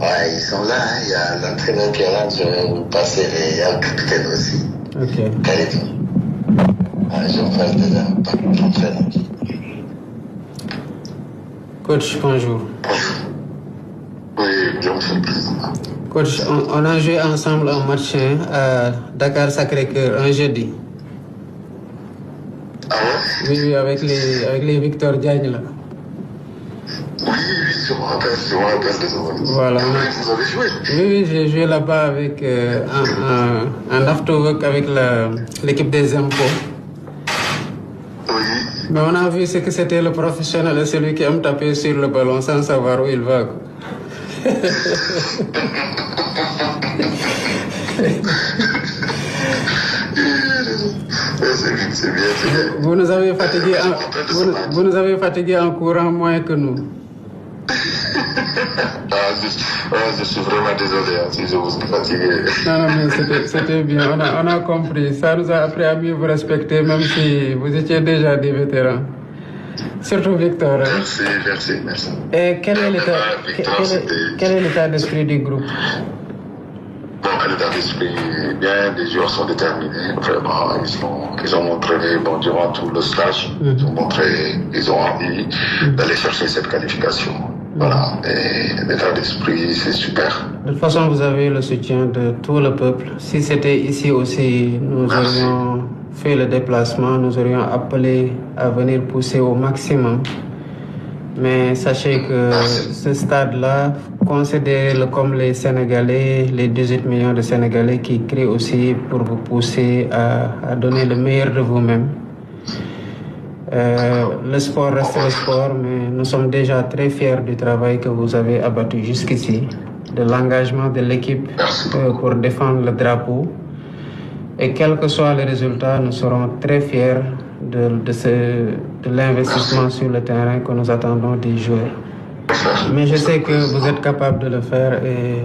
Ouais, ils sont là, hein. Il y a l'entraîneur qui rentre, je vais vous passer, et il y a le capitaine aussi. Ok. Khalid. Je passe déjà, l'entraîneur. Coach, bonjour. Oui, bien, monsieur le président. Coach, on a joué ensemble un match à Dakar-Sacré-Cœur un jeudi. Ah ouais? Oui, avec les Victor Diagne là. Oui, je me rappelle de ça. Voilà. Vous avez joué? Oui, j'ai joué là-bas avec un afterwork avec l'équipe des impôts. Oui. Mais on a vu ce que c'était le professionnel et celui qui aime taper sur le ballon sans savoir où il va. C'est bien. Vous nous avez fatigué en courant moins que nous. Je suis vraiment désolé si je vous ai fatigué. Non, mais c'était bien. On a compris. Ça nous a appris à mieux vous respecter, même si vous étiez déjà des vétérans. Surtout Victor. Merci. Et quel est l'état d'esprit du groupe? Bon, l'état d'esprit, bien, les joueurs sont déterminés, vraiment, ils ont montré, durant tout le stage, ils ont envie d'aller chercher cette qualification. Voilà, et l'état d'esprit, c'est super. De toute façon, vous avez le soutien de tout le peuple. Si c'était ici aussi, nous aurions fait le déplacement, nous aurions appelé à venir pousser au maximum. Mais sachez que ce stade-là, considérez-le comme les Sénégalais, les 18 millions de Sénégalais qui crient aussi pour vous pousser à donner le meilleur de vous-même. Le sport reste le sport, mais nous sommes déjà très fiers du travail que vous avez abattu jusqu'ici, de l'engagement de l'équipe pour défendre le drapeau. Et quel que soit le résultat, nous serons très fiers de l'investissement sur le terrain que nous attendons des joueurs. Mais je sais que vous êtes capable de le faire et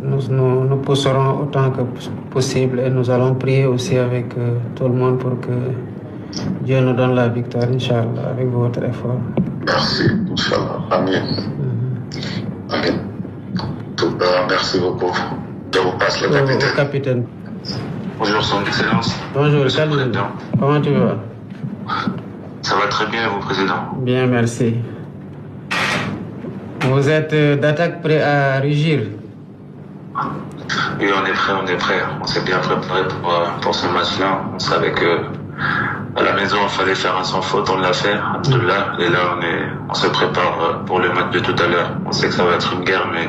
nous pousserons autant que possible et nous allons prier aussi avec tout le monde pour que Dieu nous donne la victoire, Inch'Allah, avec votre effort. Merci, Inch'Allah. Amen. Amen. Merci beaucoup. Je vous passe le capitaine. Au capitaine. Bonjour, Son Excellence. Bonjour, salut. Comment tu vas? Ça va très bien, vous, Président. Bien, merci. Vous êtes d'attaque prêt à rugir? Oui, on est prêt. On s'est bien préparé pour ce match-là. On savait que à la maison, il fallait faire un sans faute, on l'a fait. Et là, on se prépare pour le match de tout à l'heure. On sait que ça va être une guerre, mais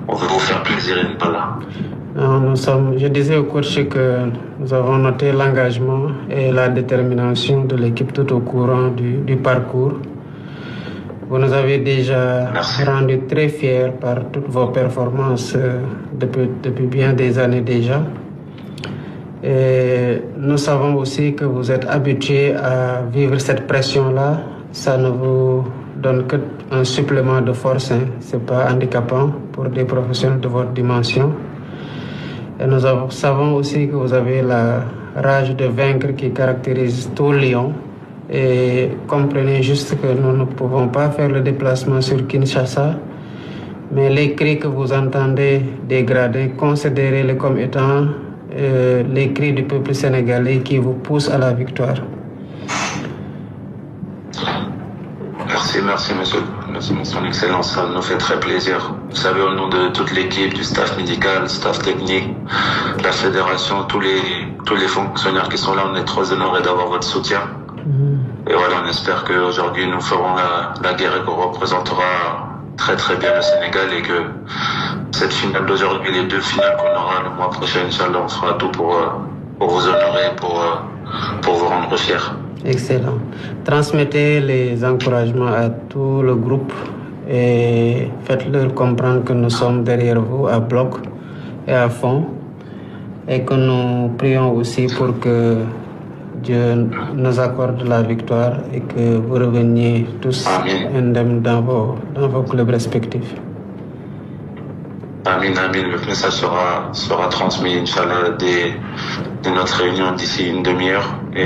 on veut vous faire plaisir, Inch'Allah. Je disais au coach que nous avons noté l'engagement et la détermination de l'équipe tout au courant du parcours. Vous nous avez déjà rendu très fiers par toutes vos performances depuis bien des années déjà. Et nous savons aussi que vous êtes habitués à vivre cette pression-là. Ça ne vous donne qu'un supplément de force. Ce n'est pas handicapant pour des professionnels de votre dimension. Et nous savons aussi que vous avez la rage de vaincre qui caractérise tout Lyon. Et comprenez juste que nous ne pouvons pas faire le déplacement sur Kinshasa. Mais les cris que vous entendez des gradins, considérez-les comme étant les cris du peuple sénégalais qui vous poussent à la victoire. Merci, monsieur. Merci, son Excellence. Ça nous fait très plaisir. Vous savez, au nom de toute l'équipe, du staff médical, staff technique, la fédération, tous les fonctionnaires qui sont là, on est très honorés d'avoir votre soutien. Et voilà, on espère qu'aujourd'hui, nous ferons la guerre et qu'on représentera très très bien le Sénégal et que cette finale d'aujourd'hui, les deux finales qu'on aura le mois prochain, Inch'Allah, on fera tout pour vous honorer, pour vous rendre fiers. Excellent. Transmettez les encouragements à tout le groupe et faites-leur comprendre que nous sommes derrière vous à bloc et à fond et que nous prions aussi pour que Dieu nous accorde la victoire et que vous reveniez tous indemnes dans vos clubs respectifs. Amin. Le message sera transmis, Inch'Allah, dès notre réunion d'ici une demi-heure.